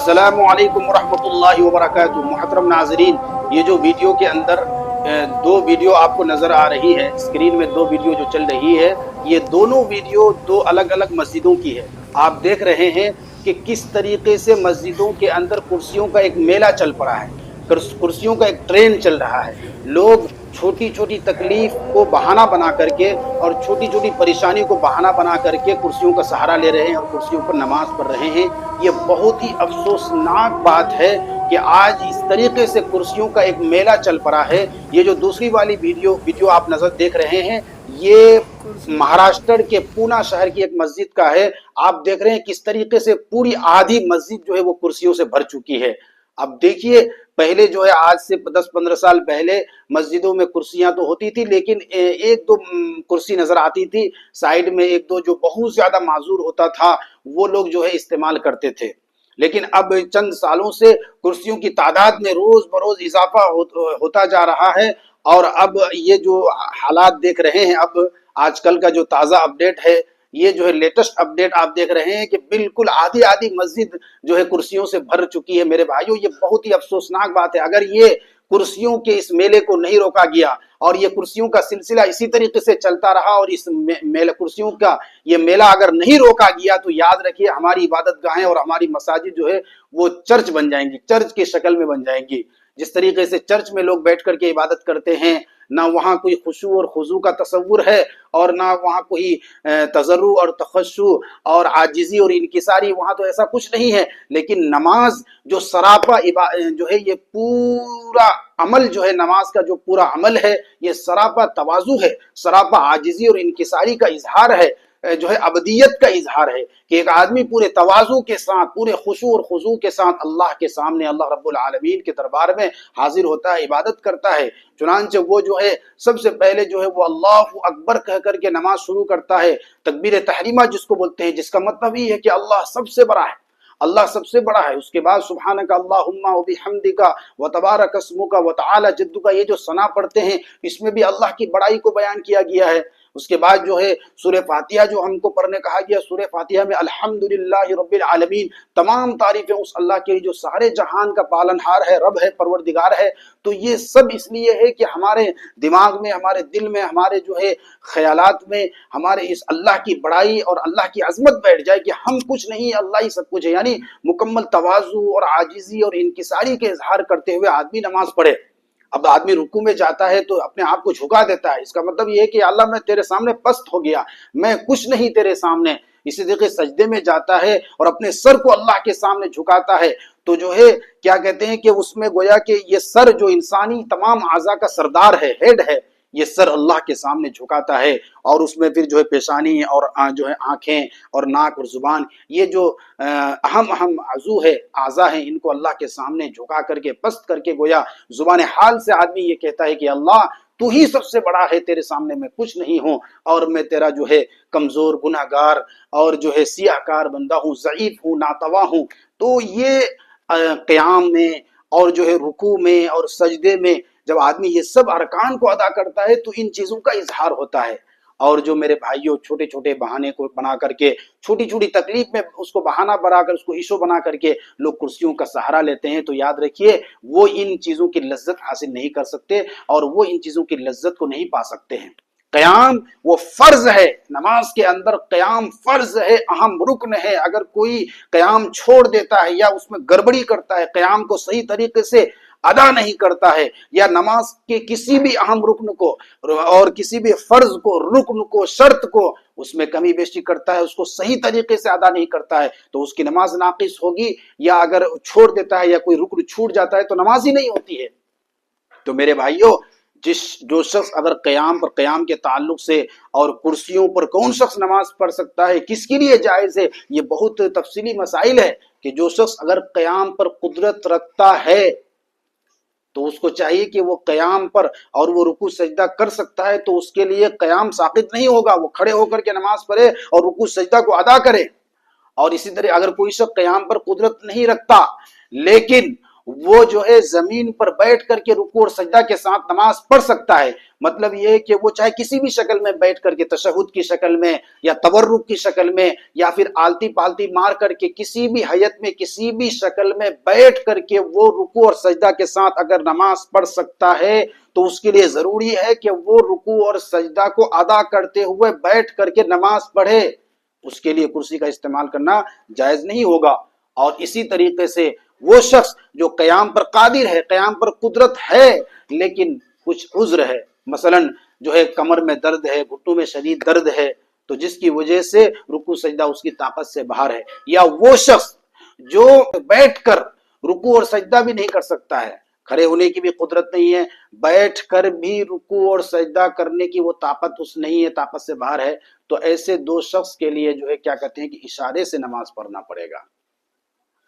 अस्सलामु अलैकुम वरहमतुल्लाहि वबरकातुहू। मुहतरम नाज़रीन, ये जो वीडियो के अंदर दो वीडियो आपको नज़र आ रही है, स्क्रीन में दो वीडियो जो चल रही है, ये दोनों वीडियो दो अलग अलग मस्जिदों की है। आप देख रहे हैं कि किस तरीके से मस्जिदों के अंदर कुर्सियों का एक मेला चल पड़ा है, कुर्सियों का एक ट्रेंड चल रहा है। लोग छोटी छोटी तकलीफ को बहाना बना करके और छोटी छोटी परेशानी को बहाना बना करके कुर्सियों का सहारा ले रहे हैं और कुर्सियों पर नमाज पढ़ रहे हैं। ये बहुत ही अफसोसनाक बात है कि आज इस तरीके से कुर्सियों का एक मेला चल पड़ा है। ये जो दूसरी वाली वीडियो आप नजर देख रहे हैं, ये महाराष्ट्र के पूना शहर की एक मस्जिद का है। आप देख रहे हैं किस तरीके से पूरी आधी मस्जिद जो है वो कुर्सियों से भर चुकी है। अब देखिए, पहले जो है आज से 10-15 साल पहले मस्जिदों में कुर्सियां तो होती थी, लेकिन एक दो कुर्सी नजर आती थी साइड में, एक दो जो बहुत ज्यादा माजूर होता था वो लोग जो है इस्तेमाल करते थे। लेकिन अब चंद सालों से कुर्सियों की तादाद में रोज बरोज इजाफा होता जा रहा है। और अब ये जो हालात देख रहे हैं, अब आजकल का जो ताज़ा अपडेट है, ये जो है लेटेस्ट अपडेट आप देख रहे हैं कि बिल्कुल आधी आधी मस्जिद जो है कुर्सियों से भर चुकी है। मेरे भाइयों, ये बहुत ही अफसोसनाक बात है। अगर ये कुर्सियों के इस मेले को नहीं रोका गया और ये कुर्सियों का सिलसिला इसी तरीके से चलता रहा और इस मेला कुर्सियों का ये मेला अगर नहीं रोका गया, तो याद रखिए हमारी इबादत गाहें और हमारी मसाजिद जो है वो चर्च बन जाएंगी, चर्च की शक्ल में बन जाएंगी। जिस तरीके से चर्च में लोग बैठ करके इबादत करते हैं, ना वहाँ कोई खुशू और खुजू का तसव्वुर है और ना वहाँ कोई तजर्रु और तखश्शु और आजिजी और इनकिसारी, वहाँ तो ऐसा कुछ नहीं है। लेकिन नमाज जो सरापा जो है, ये पूरा अमल जो है, नमाज का जो पूरा अमल है, ये सरापा तवाज़ु है, सरापा आजिजी और इनकिसारी का इजहार है, जो है अबदियत का इजहार है कि एक आदमी पूरे तवाज़ु के साथ, पूरे खुशू और खुजू के साथ अल्लाह के सामने, अल्लाह रब्बुल आलमीन के दरबार में हाजिर होता है, इबादत करता है। चुनांचे वो जो है सबसे पहले जो है वो अल्लाहु अकबर कह करके नमाज शुरू करता है, तकबीर तहरीमा जिसको बोलते हैं, जिसका मतलब ही है कि अल्लाह सबसे बड़ा है, अल्लाह सबसे बड़ा है। उसके बाद सुब्हानका अल्लाहुम्मा व बिहम्दिका व तबारक अस्मुका व तआला जद्दुका, ये जो सना पढ़ते हैं, इसमें भी अल्लाह की बड़ाई को बयान किया गया है। उसके बाद जो है सूरह फातिहा जो हमको पढ़ने कहा गया, सूरह फातिहा में अल्हम्दुलिल्लाहि रब्बिल आलमीन, तमाम तारीफें उस अल्लाह के जो सारे जहान का पालनहार है, रब है, परवरदिगार है। तो ये सब इसलिए है कि हमारे दिमाग में, हमारे दिल में, हमारे जो है ख्यालात में हमारे इस अल्लाह की बड़ाई और अल्लाह की अजमत बैठ जाए कि हम कुछ नहीं, अल्लाह ही सब कुछ है। यानी मुकम्मल तवाज़ु और आजिजी और इनकिसारी के इजहार करते हुए आदमी नमाज पढ़े। अब आदमी रुकू में जाता है तो अपने आप को झुका देता है, इसका मतलब ये है कि अल्लाह मैं तेरे सामने पस्त हो गया, मैं कुछ नहीं तेरे सामने। इसी तरीके सजदे में जाता है और अपने सर को अल्लाह के सामने झुकाता है, तो जो है क्या कहते हैं कि उसमें गोया कि ये सर जो इंसानी तमाम आज़ा का सरदार है, हेड है, ये सर अल्लाह के सामने झुकाता है। और उसमें फिर जो है पेशानी और जो है आंखें और नाक और जुबान, ये जो अहम अहम आजू है, आज़ा है, इनको अल्लाह के सामने झुका करके, पस्त करके, गोया जुबान हाल से आदमी ये कहता है कि अल्लाह तू ही सबसे बड़ा है, तेरे सामने मैं कुछ नहीं हूँ और मैं तेरा जो है कमजोर, गुनाहगार और जो है सियाहकार बंदा हूँ, ज़ईफ हूँ, नातवा हूँ। तो ये क़याम में और जो है रुकू में और सजदे में जब आदमी ये सब अरकान को अदा करता है, तो इन चीजों का इजहार होता है। और जो मेरे भाइयों छोटे छोटे बहाने को बना करके, छोटी छोटी तकलीफ में उसको बहाना बनाकर, उसको इशू बना करके लोग कुर्सियों का सहारा लेते हैं, तो याद रखिए वो इन चीजों की लज्जत हासिल नहीं कर सकते और वो इन चीजों की लज्जत को नहीं पा सकते हैं। क़याम वो फर्ज है, नमाज के अंदर क़याम फर्ज है, अहम रुकन है। अगर कोई क़याम छोड़ देता है या उसमें गड़बड़ी करता है, क़याम को सही तरीके से अदा नहीं करता है, या नमाज के किसी भी अहम रुकन को और किसी भी फर्ज को, रुकन को, शर्त को उसमें कमी बेशी करता है, उसको सही तरीके से अदा नहीं करता है, तो उसकी नमाज नाकिस होगी। या अगर छोड़ देता है या कोई रुकन छूट जाता है तो नमाज ही नहीं होती है। तो मेरे भाइयों, जो शख्स अगर क़याम के ताल्लुक से और कुर्सियों पर कौन शख्स नमाज पढ़ सकता है, किसके लिए जायज़ है, ये बहुत तफसीली मसाइल है कि जो शख्स अगर क़याम पर कुदरत रखता है तो उसको चाहिए कि वो क़याम पर और वो रुकू सजदा कर सकता है, तो उसके लिए क़याम साक़ित नहीं होगा, वो खड़े होकर के नमाज पढ़े और रुकू सजदा को अदा करे। और इसी तरह अगर कोई शख्स क़याम पर कुदरत नहीं रखता लेकिन وہ جو ہے زمین پر بیٹھ کر کے رکوع اور سجدہ کے ساتھ نماز پڑھ سکتا ہے۔ مطلب یہ ہے کہ وہ چاہے کسی بھی شکل میں بیٹھ کر کے، تشہد کی شکل میں یا تورک کی شکل میں یا پھر آلتی پالتی مار کر کے، کسی بھی حیت میں کسی بھی شکل میں بیٹھ کر کے وہ رکوع اور سجدہ کے ساتھ اگر نماز پڑھ سکتا ہے تو اس کے لیے ضروری ہے کہ وہ رکوع اور سجدہ کو ادا کرتے ہوئے بیٹھ کر کے نماز پڑھے۔ اس کے لیے کرسی کا استعمال کرنا جائز نہیں ہوگا۔ اور اسی طریقے سے وہ شخص جو قیام پر قادر ہے، قیام پر قدرت ہے، لیکن کچھ عذر ہے، مثلا جو ہے کمر میں درد ہے، گھٹنوں میں شدید درد ہے، تو جس کی وجہ سے رکوع سجدہ اس کی طاقت سے باہر ہے، یا وہ شخص جو بیٹھ کر رکوع اور سجدہ بھی نہیں کر سکتا ہے، کھڑے ہونے کی بھی قدرت نہیں ہے، بیٹھ کر بھی رکوع اور سجدہ کرنے کی وہ طاقت اس نہیں ہے، طاقت سے باہر ہے، تو ایسے دو شخص کے لیے جو ہے کیا کہتے ہیں کہ اشارے سے نماز پڑھنا پڑے گا۔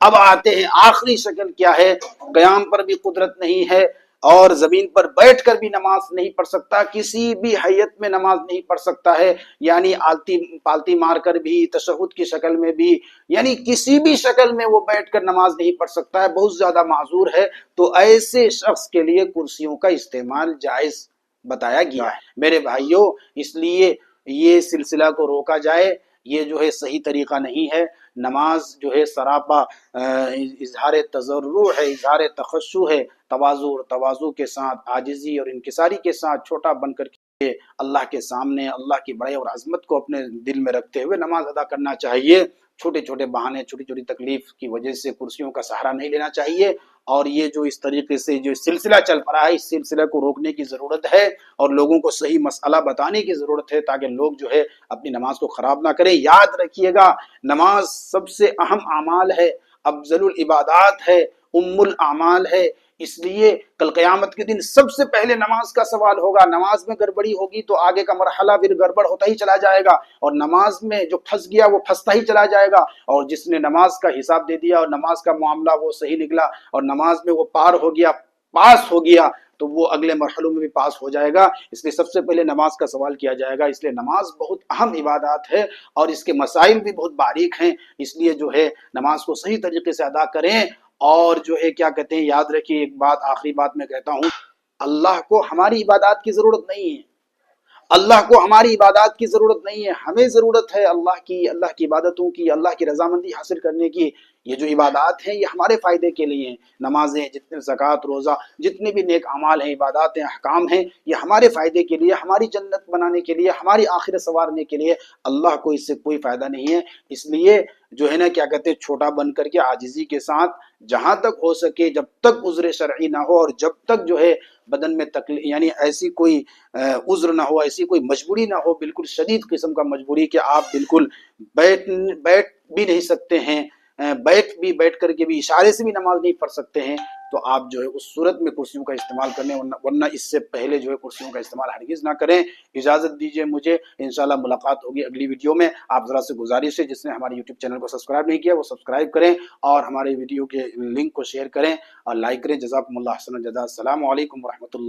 اب آتے ہیں آخری شکل کیا ہے، قیام پر بھی قدرت نہیں ہے اور زمین پر بیٹھ کر بھی نماز نہیں پڑھ سکتا، کسی بھی حیت میں نماز نہیں پڑھ سکتا ہے، یعنی آلتی پالتی مار کر بھی، تشہد کی شکل میں بھی، یعنی کسی بھی شکل میں وہ بیٹھ کر نماز نہیں پڑھ سکتا ہے، بہت زیادہ معذور ہے، تو ایسے شخص کے لیے کرسیوں کا استعمال جائز بتایا گیا ہے۔ میرے بھائیوں، اس لیے یہ سلسلہ کو روکا جائے، یہ جو ہے صحیح طریقہ نہیں ہے۔ نماز جو ہے سراپا اظہار تضرع ہے، اظہار تخشع ہے، تواضع کے ساتھ، عاجزی اور انکساری کے ساتھ چھوٹا بن کر کے اللہ کے سامنے اللہ کی بڑائی اور عظمت کو اپنے دل میں رکھتے ہوئے نماز ادا کرنا چاہیے۔ چھوٹے چھوٹے بہانے، چھوٹی چھوٹی تکلیف کی وجہ سے کرسیوں کا سہارا نہیں لینا چاہیے، اور یہ جو اس طریقے سے جو سلسلہ چل پڑا ہے، اس سلسلے کو روکنے کی ضرورت ہے اور لوگوں کو صحیح مسئلہ بتانے کی ضرورت ہے، تاکہ لوگ جو ہے اپنی نماز کو خراب نہ کریں۔ یاد رکھیے گا، نماز سب سے اہم اعمال ہے، افضل العبادات ہے، ام الاعمال ہے، اس لیے کل قیامت کے دن سب سے پہلے نماز کا سوال ہوگا۔ نماز میں گڑبڑی ہوگی تو آگے کا مرحلہ پھر گڑبڑ ہوتا ہی چلا جائے گا، اور نماز میں جو پھنس گیا وہ پھنستا ہی چلا جائے گا، اور جس نے نماز کا حساب دے دیا اور نماز کا معاملہ وہ صحیح نکلا اور نماز میں وہ پار ہو گیا، پاس ہو گیا، تو وہ اگلے مرحلوں میں بھی پاس ہو جائے گا۔ اس لیے سب سے پہلے نماز کا سوال کیا جائے گا۔ اس لیے نماز بہت اہم عبادات ہے اور اس کے مسائل بھی بہت باریک ہیں، اس لیے جو ہے نماز کو صحیح طریقے سے ادا کریں، اور جو ہے کیا کہتے ہیں، یاد رکھیے ایک بات، آخری بات میں کہتا ہوں، اللہ کو ہماری عبادات کی ضرورت نہیں ہے، اللہ کو ہماری عبادات کی ضرورت نہیں ہے، ہمیں ضرورت ہے اللہ کی عبادتوں کی، اللہ کی رضامندی حاصل کرنے کی۔ یہ جو عبادات ہیں یہ ہمارے فائدے کے لیے ہیں، نمازیں، جتنے زکوٰۃ، روزہ، جتنے بھی نیک اعمال ہیں، عبادات ہیں، احکام ہیں، یہ ہمارے فائدے کے لیے، ہماری جنت بنانے کے لیے، ہماری آخرت سنوارنے کے لیے، اللہ کو اس سے کوئی فائدہ نہیں ہے۔ اس لیے جو ہے نا کیا کہتے ہیں، چھوٹا بن کر کے عاجزی کے ساتھ جہاں تک ہو سکے، جب تک عذر شرعی نہ ہو اور جب تک جو ہے بدن میں تکلیف، یعنی ایسی کوئی عذر نہ ہو، ایسی کوئی مجبوری نہ ہو، بالکل شدید قسم کا مجبوری کہ آپ بالکل بیٹھ بھی نہیں سکتے ہیں، بیٹھ کر کے بھی اشارے سے بھی نماز نہیں پڑھ سکتے ہیں، تو آپ جو ہے اس صورت میں کرسیوں کا استعمال کریں، ورنہ اس سے پہلے جو ہے کرسیوں کا استعمال ہرگز نہ کریں۔ اجازت دیجیے مجھے، انشاءاللہ ملاقات ہوگی اگلی ویڈیو میں۔ آپ ذرا سے گزارش ہے، جس نے ہمارے یوٹیوب چینل کو سبسکرائب نہیں کیا وہ سبسکرائب کریں، اور ہمارے ویڈیو کے لنک کو شیئر کریں اور لائک کریں۔ جزاکم اللہ احسن الجزاء۔ السلام علیکم ورحمۃ اللہ۔